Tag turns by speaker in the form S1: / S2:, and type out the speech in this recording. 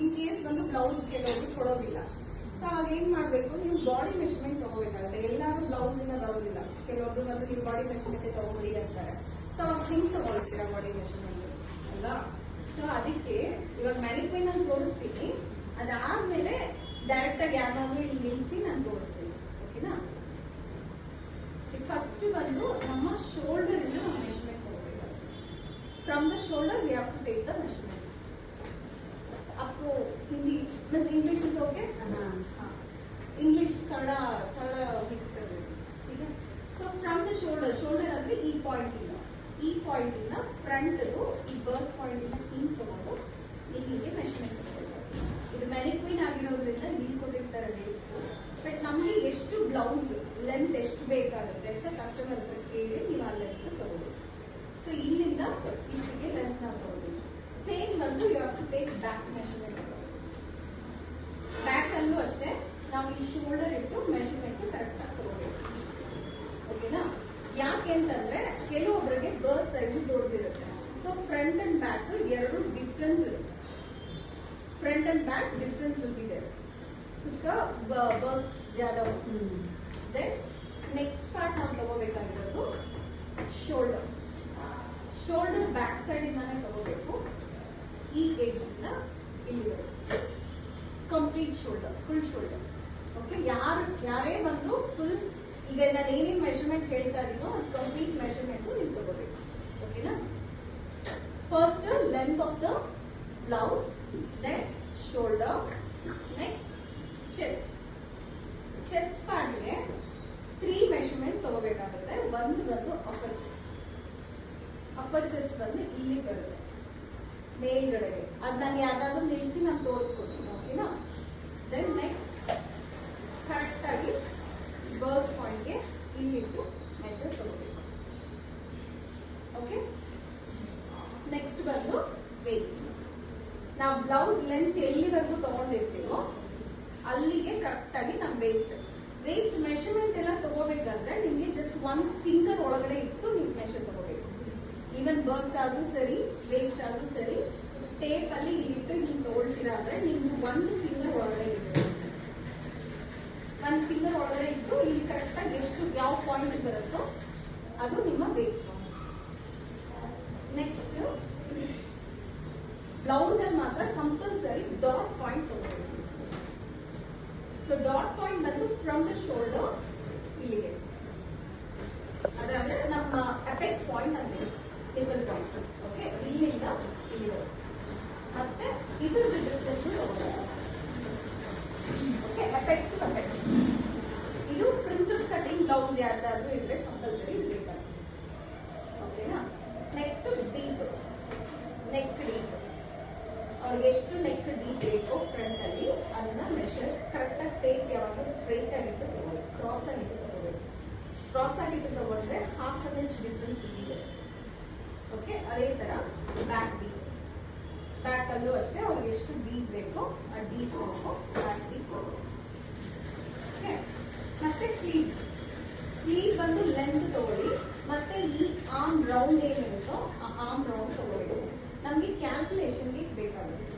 S1: In case ಬಂದು blouse ಕೆಲವರು ಕೊಡೋದಿಲ್ಲ. ಸೊ ಅವಾಗ ಏನ್ ಮಾಡ್ಬೇಕು, ನೀವು ಬಾಡಿ ಮೆಷರ್ಮೆಂಟ್ ತಗೋಬೇಕಾಗುತ್ತೆ. ಎಲ್ಲಾರು ಬ್ಲೌಸ್ ಇಂದ ಬರೋದಿಲ್ಲ, ಕೆಲವೊಬ್ರು ಬಂದು ನೀವು ಬಾಡಿ ಮೆಷರ್ಮೆಂಟ್ ತಗೋಬಿಡಿ ಅಂತಾರೆ. ಸೊ ಅವಾಗ ಹಿಂಗ್ ತಗೊಳ್ತೀರಾ ಬಾಡಿ ಮೆಷರ್ಮೆಂಟ್ ಅಲ್ವಾ? ಸೊ ಅದಕ್ಕೆ ಇವಾಗ ಮ್ಯಾನಿಕ್ವಿನ್ ನಾನು ತೋರಿಸ್ತೀನಿ, ಅದಾದ್ಮೇಲೆ ಡೈರೆಕ್ಟ್ ಆಗಿ ಯಾವಾಗಲೂ ಇಲ್ಲಿ ನಿಲ್ಲಿಸಿ ನಾನು ತೋರಿಸ್ತೀನಿ. ಓಕೆನಾ? ಫಸ್ಟ್ ಬಂದು ನಮ್ಮ ಶೋಲ್ಡರ್ ಇಂದ ನಾವು ಮೆಷರ್ಮೆಂಟ್ ತಗೋಬೇಕಾಗುತ್ತೆ. From the shoulder we have to take the measurement. आपको Hindi means English is okay? English Kannada mix कर देते, ठीक है? सो फ्रम द शोल्डर ಅಂದ್ರೆ ಈ ಪಾಯಿಂಟ್ ಇಂದ ಫ್ರಂಟ್ ಈ ಬರ್ಸ್ ಪಾಯಿಂಟ್ ಇಂದ ಹಿಂಗ್ ತಗೊಂಡು ಇಲ್ಲಿಗೆ ಮೆಷರ್ಮೆಂಟ್ ತಗೊಳ್ತಾರೆ. ಇದು ಮ್ಯಾನಿಕ್ವಿನ್ ಆಗಿರೋದ್ರಿಂದ ಇಲ್ಲಿ ಕೊಟ್ಟಿರ್ತಾರೆ ಬೇಸ್. ಬಟ್ ನಮ್ಗೆ ಎಷ್ಟು ಬ್ಲೌಸ್ ಲೆಂತ್ ಎಷ್ಟು ಬೇಕಾಗುತ್ತೆ ಅಂತ ಕಸ್ಟಮರ್ ಹತ್ರ ಕೇಳಿ ನೀವು ಆ ಲೆಂತ್ ತಗೋಬೇಕು. ಸೊ ಇಲ್ಲಿಂದ ಇಷ್ಟಿಗೆ ಲೆಂತ್ ನಾವು ತಗೋಬೇಕು. ಸೇಮ್ ಬಂದು you have to take back measurement. Back ಅಲ್ಲೂ ಅಷ್ಟೇ ನಾವು ಈ ಶೋಲ್ಡರ್ ಇಟ್ಟು ಮೆಷರ್ಮೆಂಟ್ ಕರೆಕ್ಟ್ ಆಗಿ ತಗೋಬೇಕು. ಓಕೆನಾ? ಯಾಕೆ ಅಂತಂದ್ರೆ ಕೆಲವೊಬ್ಬರಿಗೆ ಬರ್ಸ್ ಸೈಜ್ ದೊಡ್ಡದಿರುತ್ತೆ. ಸೊ ಫ್ರಂಟ್ ಅಂಡ್ ಬ್ಯಾಕ್ ಎರಡು ಡಿಫ್ರೆನ್ಸ್ ಇರುತ್ತೆ. Front and back difference will be there. उसका बर्स ज्यादा होती है. देन नेक्स्ट पार्ट ನಾವು ತಗೋಬೇಕಾಗಿರೋದು ಶೋಲ್ಡರ್. ಶೋಲ್ಡರ್ ಬ್ಯಾಕ್ ಸೈಡ್ ಇಂದಾನೆ ತಗೋಬೇಕು. ಈ ಎಡ್ಜ್ ಇಂದ ಇಲ್ಲಿ complete shoulder, full shoulder. Okay? ಯಾರೇ ಬಂದ್ರು ಫುಲ್ ಈಗ ನಾನು ಏನೇನು ಮೆಷರ್ಮೆಂಟ್ ಹೇಳ್ತಾ ಇದೀನೋ ಅದು ಕಂಪ್ಲೀಟ್ ಮೆಷರ್ಮೆಂಟ್ ನೀವು ತಗೋಬೇಕು. ಓಕೆನಾ? First length of the blouse, then shoulder, next chest ಪಾರ್ಟ್ಗೆ 3 ಮೆಷರ್ಮೆಂಟ್ ತಗೋಬೇಕಾಗುತ್ತೆ. ಒಂದು ಬಂದು ಅಪ್ಪರ್ ಚೆಸ್ಟ್ ಬಂದು ಇಲ್ಲಿ ಬರುತ್ತೆ ಮೇಲ್ಗಡೆಗೆ. ಅದ್ ನಾನು ಯಾವ್ದಾದ್ರು ನಿಲ್ಸಿ ನಾನು ತೋರಿಸ್ಕೊಡ್ತೀನಿ. ಓಕೆನಾ? ದೆನ್ ನೆಕ್ಸ್ಟ್ ಕರೆಕ್ಟ್ ಆಗಿ ಬರ್ಸ್ ಪಾಯಿಂಟ್ಗೆ ಇಲ್ಲಿಟ್ಟು ಮೆಷರ್ ತಗೋಬೇಕು. ಓಕೆ? ನೆಕ್ಸ್ಟ್ ಬಂದು ವೇಸ್ಟ್. ನಾವು ಬ್ಲೌಸ್ ಲೆಂತ್ ಎಲ್ಲಿವರೆಗೂ ತಗೊಂಡಿರ್ತೀವೋ ಅಲ್ಲಿಗೆ ಕರೆಕ್ಟ್ ಆಗಿ ನಮ್ ವೇಸ್ಟ್ ಮೆಷರ್ಮೆಂಟ್ ಎಲ್ಲ ತಗೋಬೇಕಾದ್ರೆ ನಿಮ್ಗೆ ಜಸ್ಟ್ 1 ಫಿಂಗರ್ ಒಳಗಡೆ ಇಟ್ಟು ನೀವು ಮೆಷರ್ ತಗೋಬೇಕು. ಈವನ್ ಬರ್ಸ್ಟ್ ಆದ್ರೂ ಸರಿ, ವೇಸ್ಟ್ ಆದ್ರೂ ಸರಿ, ಟೇಪ್ ಅಲ್ಲಿ ಇಟ್ಟು ನೀವು ತಗೊಳ್ತೀರಾ ಅಂದ್ರೆ ನಿಮ್ಗೆ 1 ಫಿಂಗರ್ ಒಳಗಡೆ ಇಟ್ಟು 1 ಫಿಂಗರ್ ಒಳಗಡೆ ಇಟ್ಟು ಇಲ್ಲಿ ಕರೆಕ್ಟ್ ಆಗಿ ಎಷ್ಟು ಯಾವ ಪಾಯಿಂಟ್ ಬರುತ್ತೋ ಅದು ನಿಮ್ಮ ವೇಸ್ಟ್. ನೆಕ್ಸ್ಟ್ ಬ್ಲೌಸ್ ಅಲ್ಲಿ ಮಾತ್ರ ಕಂಪಲ್ಸರಿ ಡಾಟ್ ಪಾಯಿಂಟ್ ತಗೋಬೇಕು. ಸೊ ಡಾಟ್ ಪಾಯಿಂಟ್ ಬಂದು ಫ್ರಮ್ ದ ಶೋಲ್ಡರ್ ಇಲ್ಲಿಗೆ, ಅದಾದ್ರೆ ನಮ್ಮ ಅಪೆಕ್ಸ್ ಪಾಯಿಂಟ್ ಅಂದ್ರೆ ಟೇಬಲ್ ಪಾಯಿಂಟ್. ಓಕೆ? ಇಲ್ಲಿಂದ ಇಲ್ಲಿಗೆ ಮತ್ತೆ ಇದ್ರದ್ದು ಡಿಸ್ಟೆನ್ಸ್ ತಗೋಬೇಕು. ಓಕೆ? Apex to apex. ಇದು ಪ್ರಿನ್ಸೆಸ್ ಕಟಿಂಗ್ ಬ್ಲೌಸ್ ಯಾರ್ದಾದ್ರೂ ಇದ್ರೆ ಕಂಪಲ್ಸರಿ ಬೇಕಾಗುತ್ತೆ. ಓಕೆನಾ? Next deep neck deep. ಅವ್ರಿಗೆ ಎಷ್ಟು ನೆಕ್ ಡೀಪ್ ಬೇಕೋ ಫ್ರಂಟ್ ಅಲ್ಲಿ ಅದನ್ನ ಮೆಷರ್ ಕರೆಕ್ಟ್ ಆಗಿ ಟೇಪ್ ಯಾವಾಗ ಸ್ಟ್ರೈಟ್ ಆಗಿಟ್ಟು ತಗೋಬೇಕು, ಕ್ರಾಸ್ ಆಗಿಟ್ಟು ತಗೋಬೇಕು. ಕ್ರಾಸ್ ಆಗಿಟ್ಟು ತಗೊಂಡ್ರೆ 1/2 ಇಂಚ್ ಡಿಫ್ರೆನ್ಸ್ ಇದೆ. ಓಕೆ? ಅದೇ ತರ ಬ್ಯಾಕ್ ಡೀಪ್. ಬ್ಯಾಕ್ ಅಲ್ಲೂ ಅಷ್ಟೇ ಅವ್ರಿಗೆ ಎಷ್ಟು ಡೀಪ್ ಬೇಕೋ ಆ ಡೀಪ್ ಬೇಕೋ ಬ್ಯಾಕ್ ಡೀಪ್ ತಗೋಬೇಕು. ಓಕೆ? ಮತ್ತೆ ಸ್ಲೀವ್ ಬಂದು ಲೆಂತ್ ತಗೊಳ್ಳಿ. ಮತ್ತೆ ಈ ಆರ್ಮ್ ರೌಂಡ್ ಏನಿರುತ್ತೋ ಆ ಆರ್ಮ್ ರೌಂಡ್ ತಗೋಬೇಕು. ನಮ್ಗೆ ಕ್ಯಾಲ್ಕುಲೇಷನ್ಗೆ ಬೇಕಾಗುತ್ತೆ.